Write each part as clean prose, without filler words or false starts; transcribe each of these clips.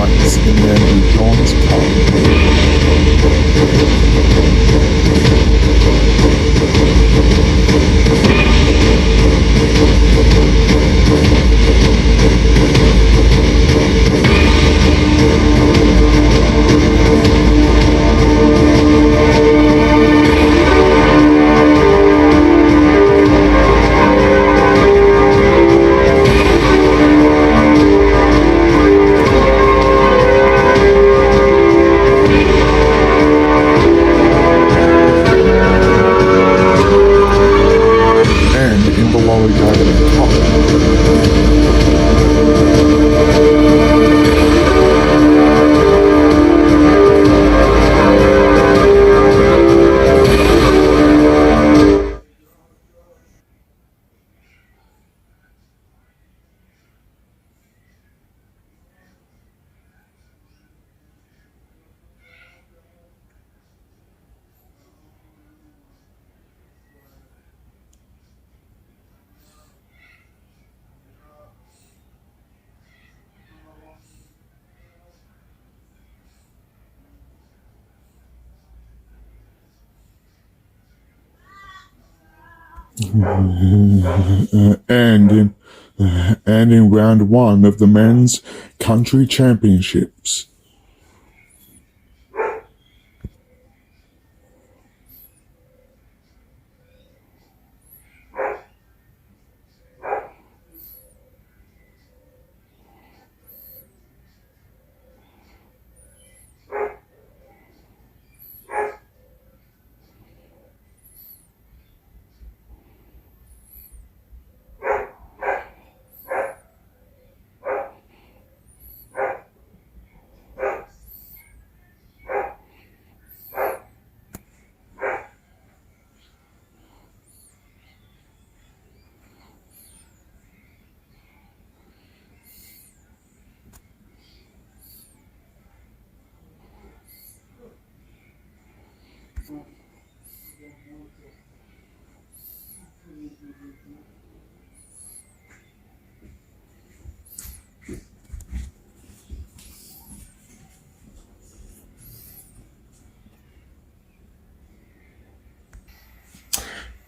Knights in the Andrew Johns and in round one of the men's country championships.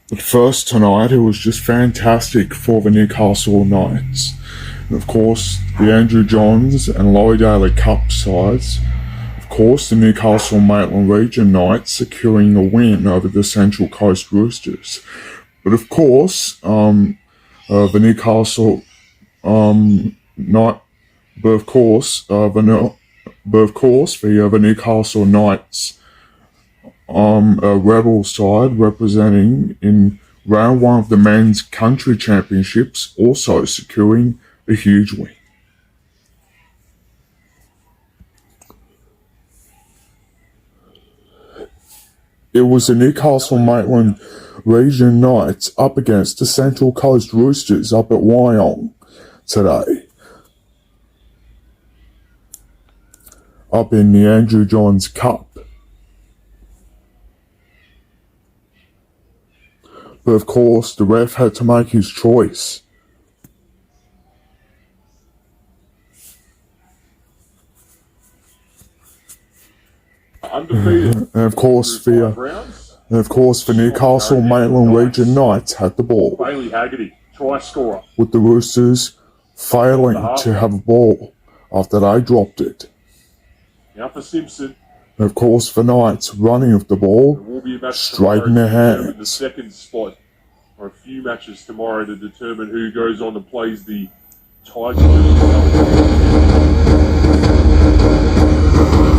But first tonight, it was just fantastic for the Newcastle Knights. And of course, the Andrew Johns and Laurie Daly Cup sides. Of course, the Newcastle Maitland Region Knights securing a win over the Central Coast Roosters. But of course, the Newcastle Knight. But of course, the Newcastle Knights Rebel side representing in round one of the men's country championships, also securing a huge win. It was the Newcastle Maitland Region Knights up against the Central Coast Roosters up at Wyong today, up in the Andrew Johns Cup. But of course, the ref had to make his choice. Undefeated. And of course, the Newcastle Maitland Region Knights had the ball, Bailey Haggerty, try scorer, with the Roosters failing to have a ball after they dropped it. Now for Simpson. And of course, the Knights running with the ball straight in their hands. The second spot for a few matches tomorrow to determine who goes on and plays the Tigers.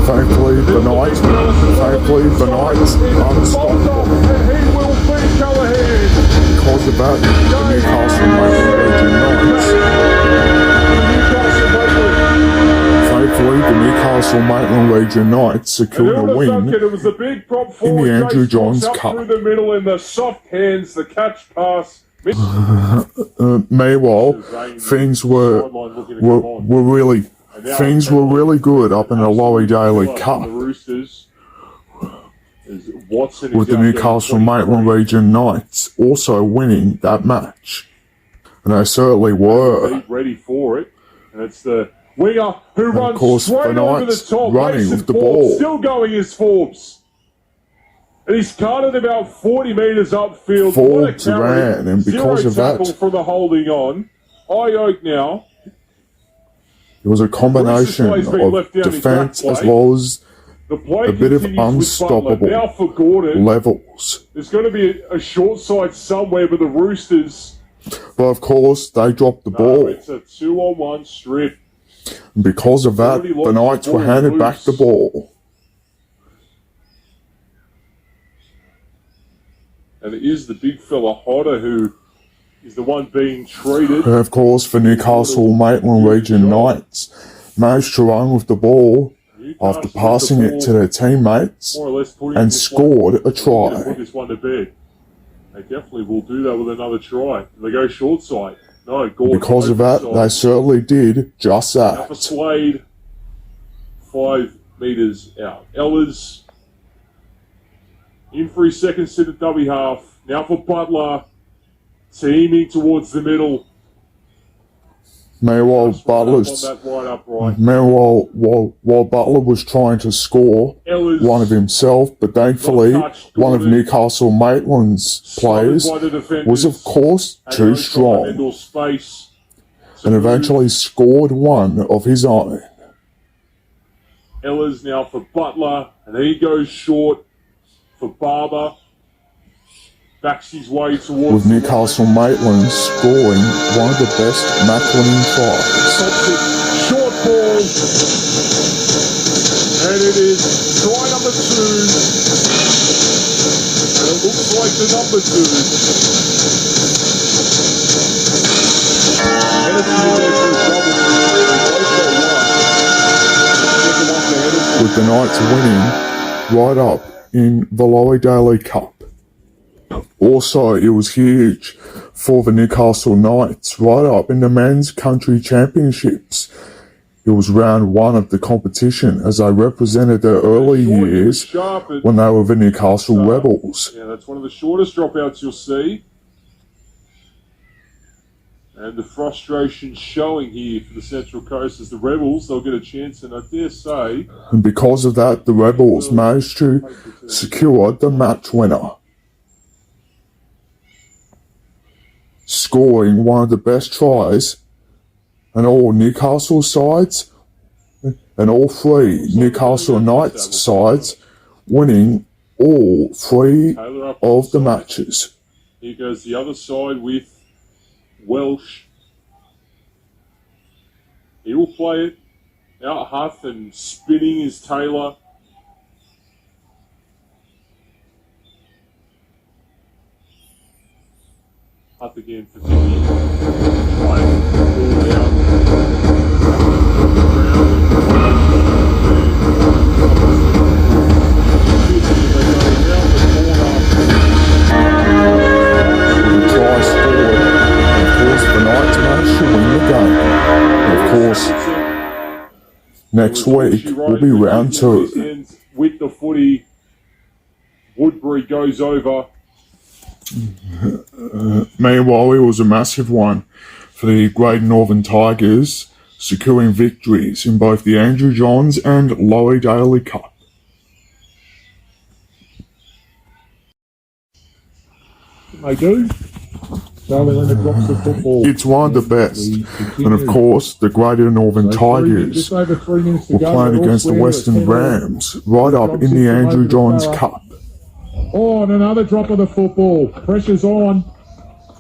Thankfully, the Knights unstoppable. Because of that, the Newcastle Maitland Region Knights. Thankfully, the Newcastle Maitland Region Knights secured a win in the Andrew Johns Cup. Through the middle in the soft hands, the catch pass. Meanwhile, things were really good up in the Laurie Daly Cup, with the Newcastle Maitland Region Knights also winning that match, and they certainly were. Ready for it, and it's the Winger who of runs course, straight over the Benoit's top. running Mason with the Forbes ball. still going as Forbes. And he's carted about 40 metres upfield. Forbes What a carry. ran, and because Zero of that, tackle for the holding on. Eye-oak now. it was a combination Bruce's play's been of left down his defence back as play. well as The play a bit of continues with Butler. unstoppable Now for Gordon. levels. There's going to be a short side somewhere, but the Roosters. But of course, they dropped the No, ball. it's a 2-on-1 strip. And because of that, Already the lost Knights the were ball handed loose. back the ball. And it is the big fella Hodder who is the one being treated. And of course, for Newcastle Maitland Region Knights, managed to run with the ball after passing it to their teammates More or less putting and this scored a Put try. this one to bed. They definitely will do that with another try. They go short side. No, Gordon. Because of that, they certainly did just Now for that. Slade, 5 metres out. Ellers in for his second sit at dummy half. Now for Butler, teaming towards the middle. Meanwhile, Just run up Butler's on that wide upright. while Butler was trying to score Ellers one of himself, but thankfully one of Newcastle Maitland's smothered players by the defenders. was of course Had too no time strong and/or space to and move. eventually scored one of his own. Ellers now for Butler, and he goes short for Barber. Backs his way towards With Newcastle Maitland scoring one of the best match-winning tries. Stops it. Short ball. And it is try number 2. And it looks like the number 2. Hennessy in there for a double. They both got one. Second one for Hennessy. With the Knights winning right up in the Lower Daily Cup. Also, it was huge for the Newcastle Knights right up in the Men's Country Championships. It was round 1 of the competition as they represented their early Short, years sharp, and- when they were the Newcastle Rebels. Yeah, that's one of the shortest dropouts you'll see. And the frustration showing here for the Central Coast as the Rebels, they'll get a chance, and I dare say, And because of that, the Rebels managed to secure the match winner, scoring one of the best tries and all Newcastle sides and all 3 Newcastle Knights sides winning all 3 Taylor up of the onside. matches. Here goes the other side with Welsh. He will play it out Huth, and spinning is Taylor. Huth again for Sydney. Try and pull out. With a try scored, and of course the Knights managed to win the game. And of course, next week will be round 2. With the footy, Woodbury goes over. Meanwhile, it was a massive one for the Great Northern Tigers, securing victories in both the Andrew Johns and Lowy Daly Cup. They do. Charlie Leonard drops the football. It's one of the best, and of course, the Greater Northern Tigers Just over 3 minutes to were go. playing They're all against the square, Western 10 Rams right up in the Andrew Johns Cup. Oh, and another drop of the football. Pressure's on.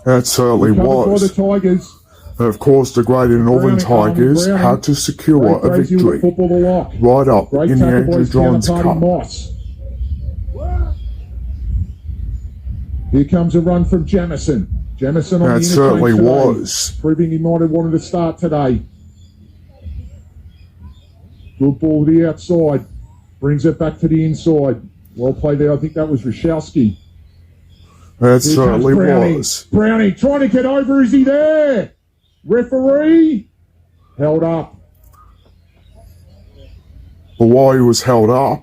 That certainly Covered by the was. Tigers. And of course, the Greater Northern Tigers had to secure a Crazy with the victory football to lock. right up Great in the tackle by Andrew his Johns counterpart Cup. Moss. Here comes a run from Jamison. Jamison on That the certainly interchange today, was. proving he might have wanted to start today. Good ball to the outside. Brings it back to the inside. Well played there. I think that was Rashowski. That Here certainly comes Brownie. was. Brownie trying to get over. Is he there? Referee held up. But while he was held up,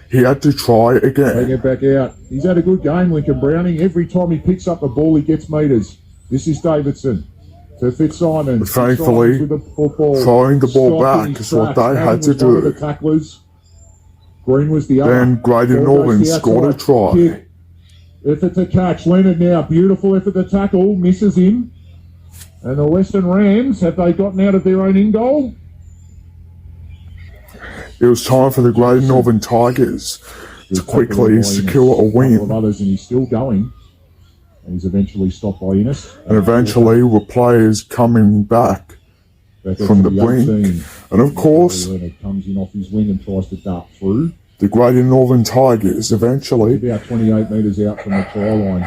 he had to try Take again. it back out. He's had a good game, Lincoln Browning. Every time he picks up the ball, he gets metres. This is Davidson. to Fitzsimons. But thankfully, Fitzsimons with the football. throwing the ball Stopping back his is what tracks. they Madden had to was one of do. the tacklers. Green was the other. Then Greater Ball goes Northern to the scored a outside. try. Kick. Effort to catch. Leonard now. Beautiful effort to tackle. Misses him. And the Western Rams, have they gotten out of their own in goal? It was time for the Greater Northern Tigers to quickly secure a couple of win. others, and he's still going. And he's eventually stopped by Innes. And eventually, with players coming back from the brink. And of course, Leonard comes in off his wing and tries to dart through. the Greater Northern Tigers eventually About 28 metres out from the try line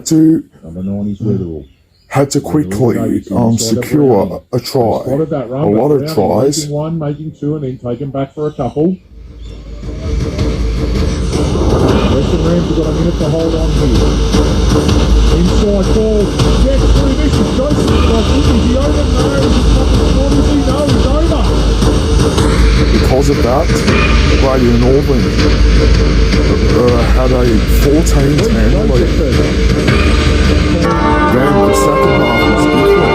here. Number 9 is Weatherall. had to quickly secure a try. Spotted that run, A lot but of Brown tries. Making one, making two, and then taken back for a couple. Western Rams have got a minute to hold on here. Inside ball, gets through. This is Joseph. Is he over? No. Is he not the score? Is he? No, he's over. Because of that, Greater Northern had a 14-10 lead. Then the second half was different.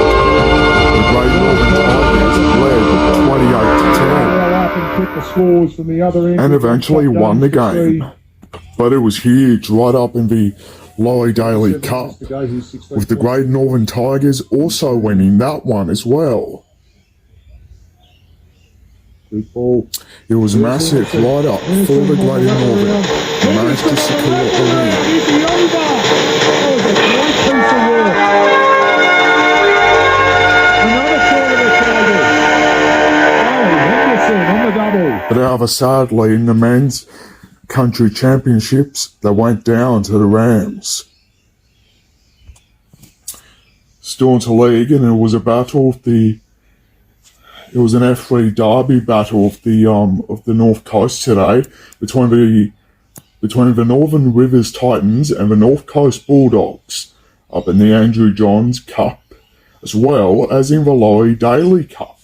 The Greater Northern Tigers led 28-10 and eventually won the game. But it was huge, right up in the Lower Daily Cup, with the Great Northern Tigers also winning that one as well. It was massive right up for the Greater Northern. They managed to secure a win. But however, sadly, in the men's country championships, they went down to the Rams. Still into league, and it was a battle of the. It was an F3 derby battle of the North Coast today between the Northern Rivers Titans and the North Coast Bulldogs up in the Andrew Johns Cup, as well as in the Lowy Daily Cup.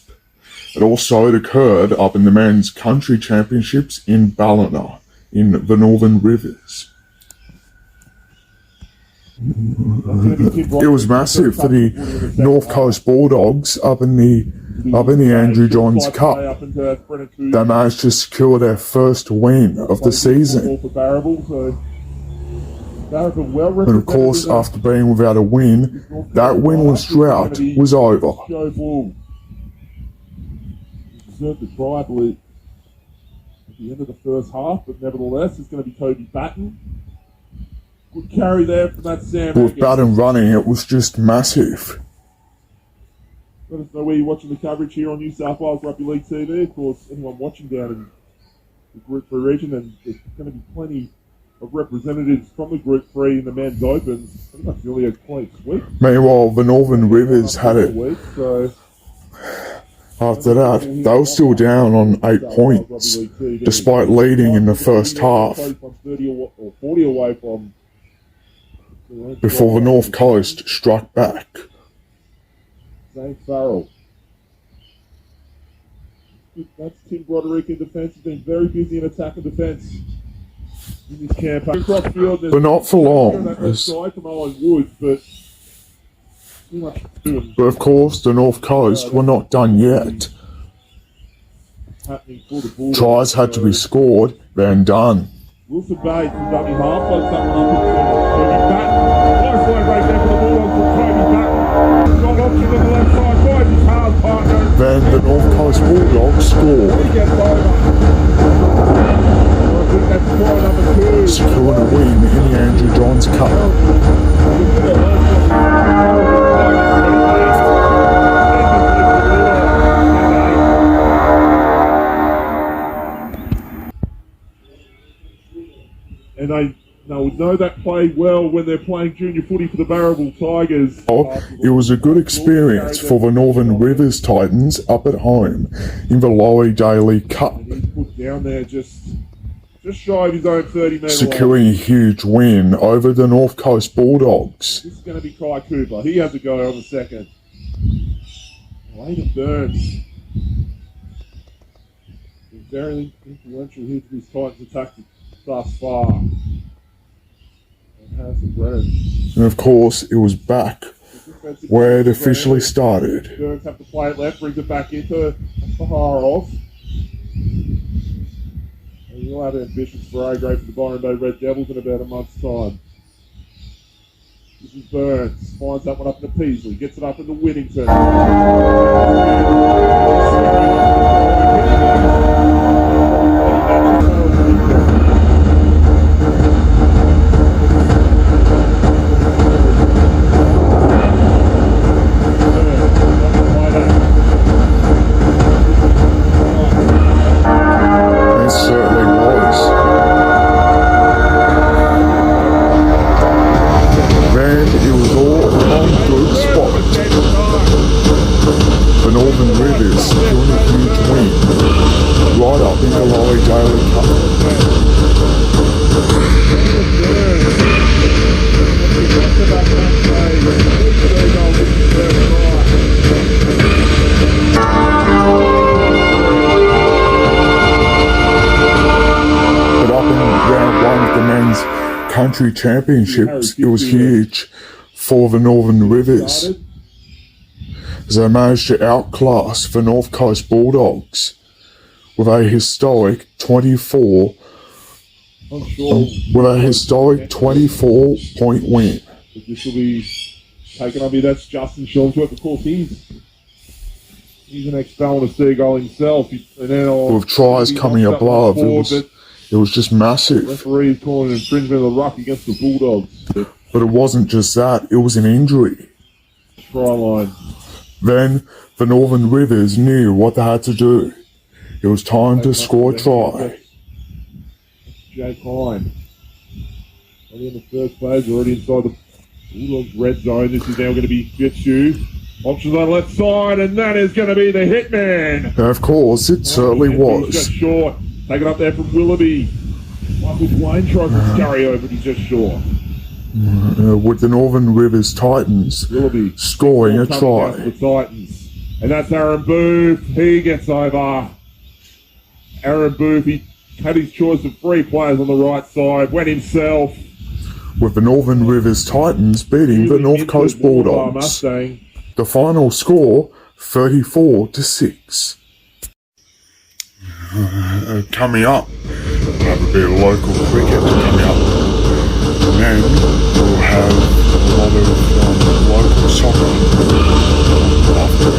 It also occurred up in the men's country championships in Ballina in the Northern Rivers. It was massive for the North Coast Bulldogs up in the Andrew Johns Cup. They managed to secure their first win of the season. And of course, after being without a win, that winless drought was over. Deserved a try, I believe, at the end of the first half, but nevertheless, it's going to be Toby Batten. Good carry there from that Sam. With Batten running, it was just massive. Let us know where you're watching the coverage here on New South Wales Rugby League TV. Of course, anyone watching down in the Group 3 region, and there's going to be plenty of representatives from the Group 3 in the men's opens. Pretty much really a close sweep. Meanwhile, the Northern Rivers had it. After that, they were still down on 8 points, despite leading in the first half, before the North Coast struck back. Zane Farrell. That's Tim Broderick in defence. He's been very busy in attack and defence in this campaign. But not for long. But of course, the North Coast were not done yet. Tries had to be scored, then done. Wilson Bates is dummy half, floats that one up into Toby Batten. Nice way right there for the Bulldogs from Toby Batten. Got option on the left side, finds his hard partner. Then the North Coast Bulldogs scored, He gets over. I think that's try number 2. securing a win in the Andrew Johns Cup. And they would know that play well when they're playing junior footy for the Barrable Tigers. It was a good experience for the Northern Rivers Titans up at home in the Lowy Daily Cup, He's put down there just shy of his own 30-metre line. securing a huge win over the North Coast Bulldogs. This is going to be Kai Cooper. He has a go on the second. Layden Burns. Been very influential here to this Titans attack thus far. And Harrison Brennan. And of course, it was back where it officially started. Burns have to play it left, brings it back into Saharov. And you'll have ambitions for A-grade for the Byron Bay Red Devils in about a month's time. This is Burns, finds that one up into Peasley, gets it up into Whittington. It certainly was. Then it was all on good spot. The Northern Rivers doing a huge win right up in the Lolly Daily Cup. But up in round one of the men's country championships, it was huge for the Northern Rivers, as they managed to outclass the North Coast Bulldogs with a historic 24-point win. This will be taken on me. That's Justin Shawnsworth. Of course, he's an ex-Ballina Seagull himself. With tries coming above, it was just massive. Referees calling an infringement of the ruck against the Bulldogs. But it wasn't just that, it was an injury. Try line. Then the Northern Rivers knew what they had to do. It was time to score a try. Jake Hine. Already in the first phase, already inside the Bulldogs red zone. This is now going to be Fitzu. Options on left side, and that is going to be the hitman. And of course, it certainly was. Just short. Taken up there from Willoughby. Michael Dwayne tries to carry over, but he's just short. With the Northern Rivers Titans Willoughby scoring a try. The Titans. And that's Aaron Booth. He gets over. Aaron Booth, he had his choice of three players on the right side, went himself. With the Northern Rivers Titans beating the North Coast Bulldogs. The final score, 34-6. Coming up, we'll have a bit of local cricket coming up. And then we'll have a lot of local soccer after.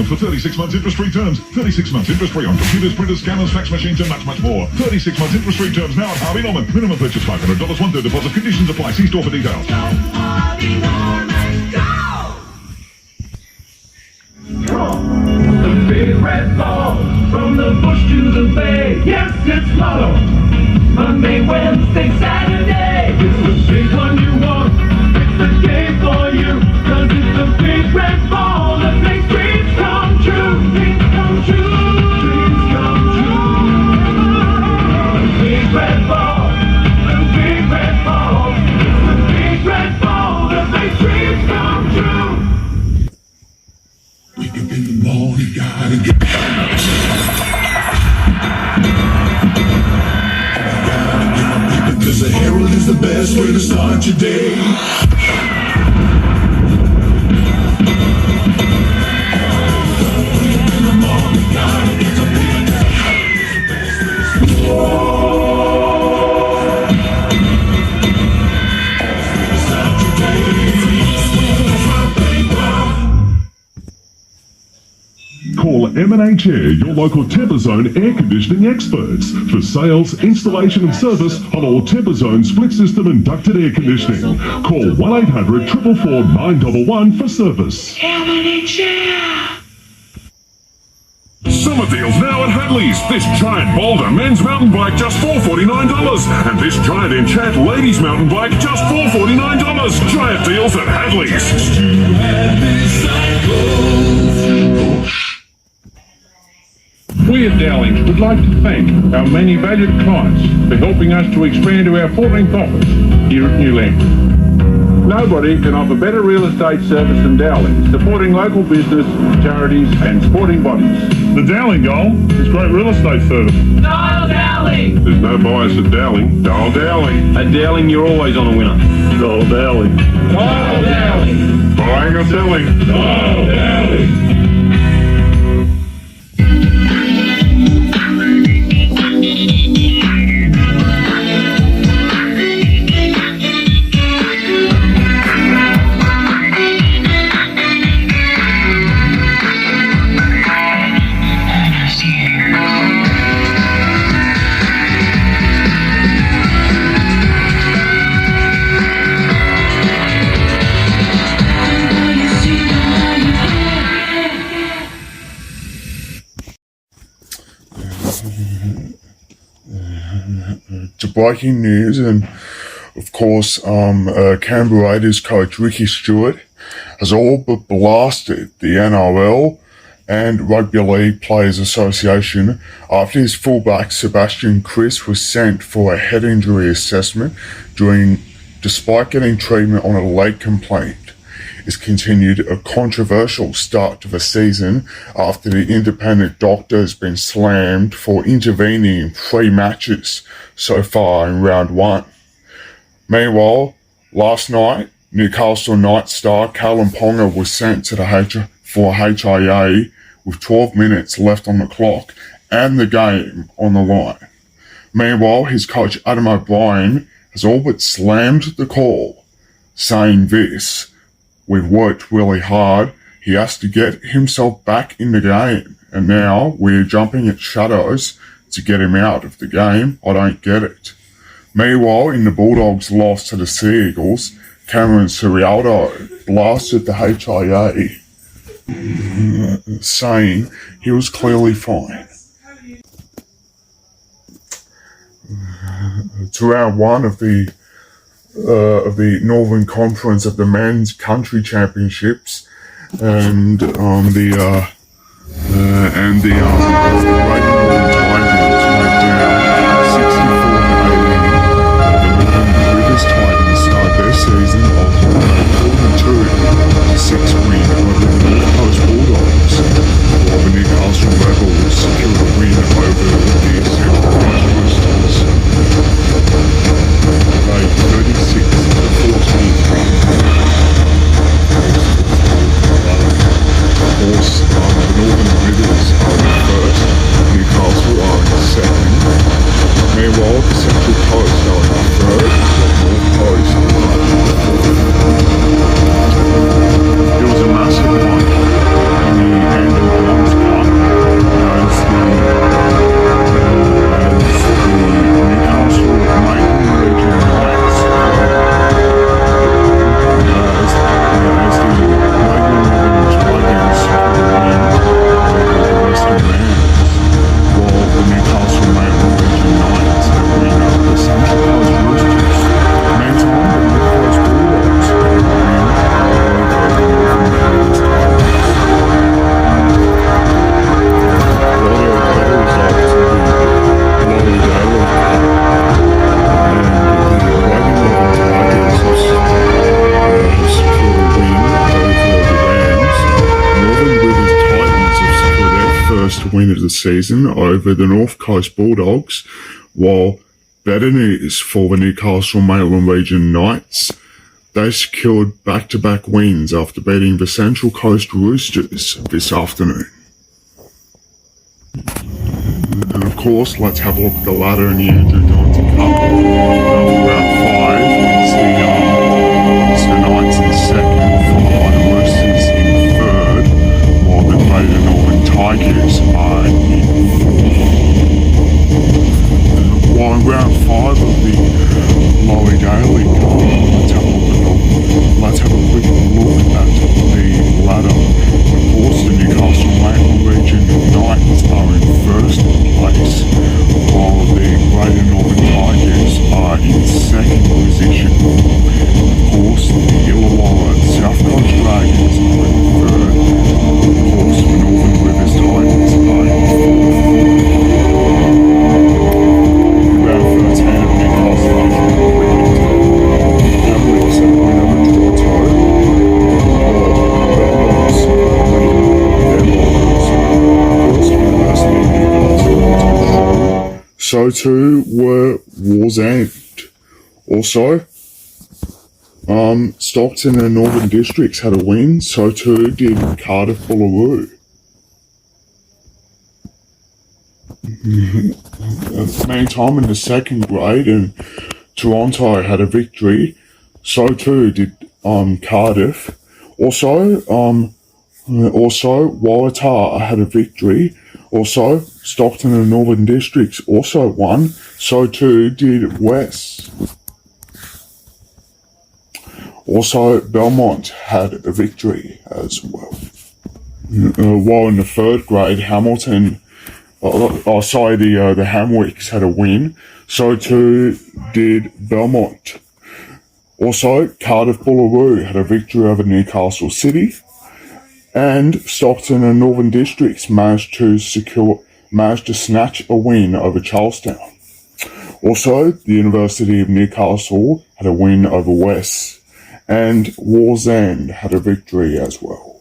For 36 months interest-free terms. 36 months interest-free on computers, printers, scanners, fax machines, and much, much more. 36 months interest-free terms now at Harvey Norman. Minimum purchase $500, one-third deposit. Conditions apply. See store for details. Go, Harvey Norman, go! The big red ball from the bush to the bay. Yes, it's Lotto. Monday, Wednesday, Saturday. It's the big one you want. It's the game for you. 'Cause it's the big red ball that makes dreams come true. Dreams come true. Dreams come true. The big red ball. The big red ball. It's the big red ball that makes dreams come true. Wake up in the morning, gotta get up. Gotta get up. way to start your day. Call M&H Air, your local Temperzone air conditioning experts, for sales, installation and service on all Temperzone split system and ducted air conditioning. Call 1800 444 911 for service. M&H Air. Summer deals now at Hadley's. This giant Boulder men's mountain bike just $449, and this giant Enchant ladies mountain bike just $449. Giant deals at Hadley's. We at Dowling would like to thank our many valued clients for helping us to expand to our 14th office here at Newland. Nobody can offer better real estate service than Dowling, supporting local business, charities and sporting bodies. The Dowling goal is great real estate service. Dial Dowling. There's no bias at Dowling. Dial Dowling. At Dowling, you're always on a winner. Dial Dowling. Dial Dowling. Buying or selling. Dial Dowling. To breaking news, and of course, Canberra Raiders coach Ricky Stewart has all but blasted the NRL and Rugby League Players Association after his fullback Sebastian Kris was sent for a head injury assessment despite getting treatment on a leg complaint. It's continued a controversial start to the season after the independent doctor has been slammed for intervening in 3 matches so far in round 1. Meanwhile, last night, Newcastle Knights star Callum Ponga was sent to the HIA with 12 minutes left on the clock and the game on the line. Meanwhile, his coach Adam O'Brien has all but slammed the call, saying this: "We've worked really hard. He has to get himself back in the game. And now we're jumping at shadows to get him out of the game. I don't get it." Meanwhile, in the Bulldogs' loss to the Sea Eagles, Cameron Ciraldo blasted the HIA, saying he was clearly fine. To round 1 of the Northern Conference of the Men's Country Championships, and the Rainbow Tigers went down 64-18. The Rivers Tigers start their season off with a 42-6 win over the North Coast Bulldogs, while the Newcastle Rebels secured a win over the Central Coast Roosters. They 36-14. Of course, the Northern Rivers are in first, Newcastle are in second. Meanwhile, the Central Coast are in third, North Coast are in fourth. It was a massive one in the Andrew Johns Cup, as the Newcastle Maiden Region Knights, as the Maiden Northern Tigers win over the Western Rams, while the Newcastle Maiden Region Knights have win over the Central Coast Roosters. Meantime, the North Coast Bulldogs win over the Northern Rivers Tigers. While there are better results in the Lottie Daily Cup, and the Wagon Northern Tigers have secured a win over the Rams, Northern Rivers Titans have secured their first win of the season over the North Coast Bulldogs, while better news for the Newcastle Maitland Region Knights. They secured back-to-back wins after beating the Central Coast Roosters this afternoon. And of course, let's have a look at the ladder in the Andrew Johnson Cup. Round 5, it's the Knights in second, followed by the Roosters in third, while the Greater Northern Tigers are in fourth. While in round 5 of the Lowy Daily Cup, let's have a quick look at the ladder. Of course, the Newcastle Maitland Region Knights are in first place, while the Greater Northern Tigers are in second position. Of course, the Illawarra South Coast Dragons are in third. Of course, the Northern Rivers Tigers are in fourth. Round 13 of Newcastle Region Hamlets have win over Toronto, while Belmont's winning their rivals. Of course, University of Newcastle. So too were War's End. Also, Stockton and Northern Districts had a win, so too did Cardiff Bullaroo. Meantime, in the second grade, and Toronto had a victory, so too did Cardiff. Also, Waratah had a victory. Also, Stockton and Northern Districts also won, so too did West. Also, Belmont had a victory as well. While in the third grade, Hamilton, the Hamwicks had a win, so too did Belmont. Also, Cardiff Bullaroo had a victory over Newcastle City, and Stockton and Northern Districts managed to snatch a win over Charlestown. Also, the University of Newcastle had a win over West, and War's End had a victory as well.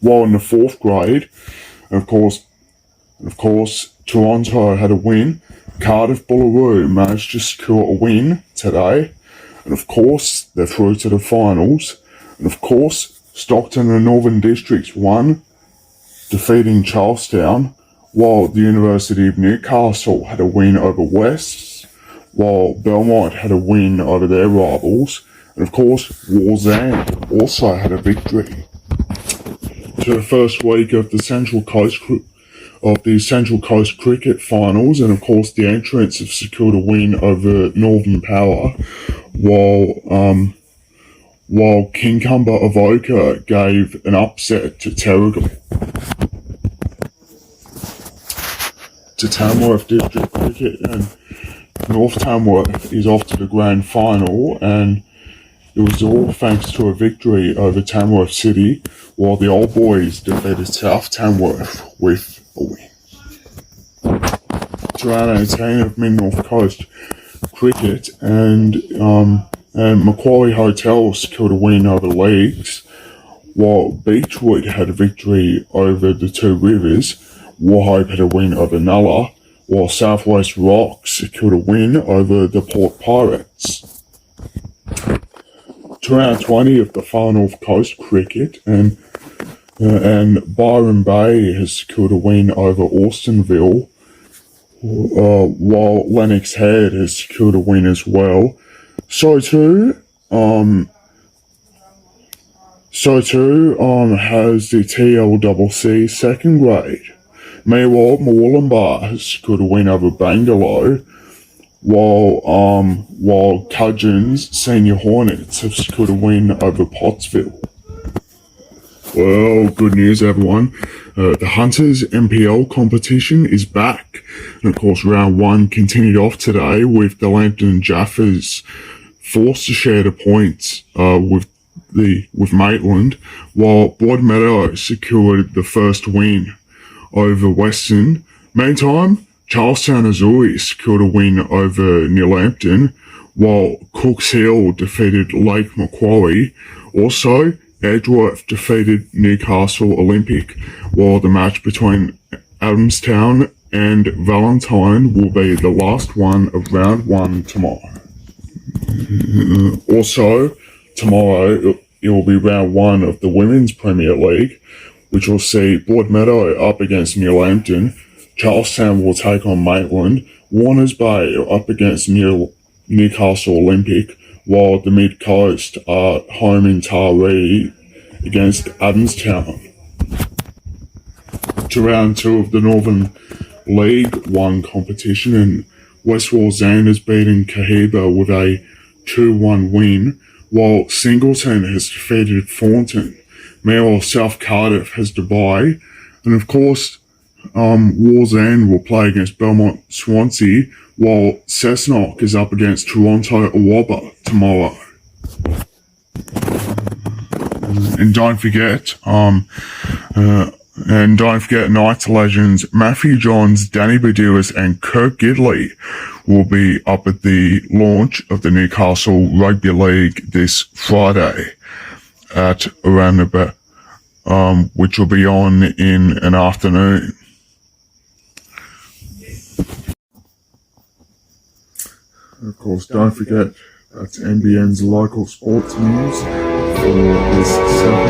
While in the fourth grade, of course, Toronto had a win. Cardiff Bullaroo managed to secure a win today, and of course, they're through to the finals. And of course, Stockton and Northern Districts won, defeating Charlestown, while the University of Newcastle had a win over West, while Belmont had a win over their rivals, and of course, War's End also had a victory. To the first week of the Central Coast Cricket Finals, and of course the entrants have secured a win over Northern Power, while Kincumber Avoca gave an upset to Terrigal. To Tamworth District Cricket, and North Tamworth is off to the grand final, and it was all thanks to a victory over Tamworth City, while the Old Boys defeated South Tamworth with a win. To round 18 of Mid-North Coast Cricket, and Macquarie Hotel secured a win over Leagues, while Beechwood had a victory over the Two Rivers. Warhope had a win over Nulla, while Southwest Rocks secured a win over the Port Pirates. To round 20 of the Far North Coast Cricket, and Byron Bay has secured a win over Austinville, while Lennox Head has secured a win as well. So too has the TLCC second grade. Meanwhile, Moolumbar has secured a win over Bangalore, while Cudgeon's Senior Hornets have secured a win over Pottsville. Well, good news, everyone. The Hunters MPL competition is back. And of course, round 1 continued off today with the Lambton Jaffers forced to share the points with Maitland, while Broadmeadow secured the first win over Western. Meantime, Charlestown Azuris secured a win over Northampton, while Cooks Hill defeated Lake Macquarie. Also, Edgeworth defeated Newcastle Olympic, while the match between Adamstown and Valentine will be the last one of round 1 tomorrow. Also, tomorrow it will be round 1 of the Women's Premier League, which will see Broadmeadow up against Newhampton, Charlestown will take on Maitland, Warners Bay up against Newcastle Olympic, while the Mid Coast are home in Taree against Adamstown. To round 2 of the Northern League 1 competition, and West Wallsend has beaten Cohiba with a 2-1 win, while Singleton has defeated Thornton. Meanwhile, South Cardiff has Dubai, and of course, Wallsend will play against Belmont Swansea, while Cessnock is up against Toronto Awaba tomorrow. And don't forget, Knights legends Matthew Johns, Danny Badilis, and Kirk Gidley will be up at the launch of the Newcastle Rugby League this Friday at around about, which will be on in an afternoon. Of course, don't forget that's NBN's local sports news for this Saturday.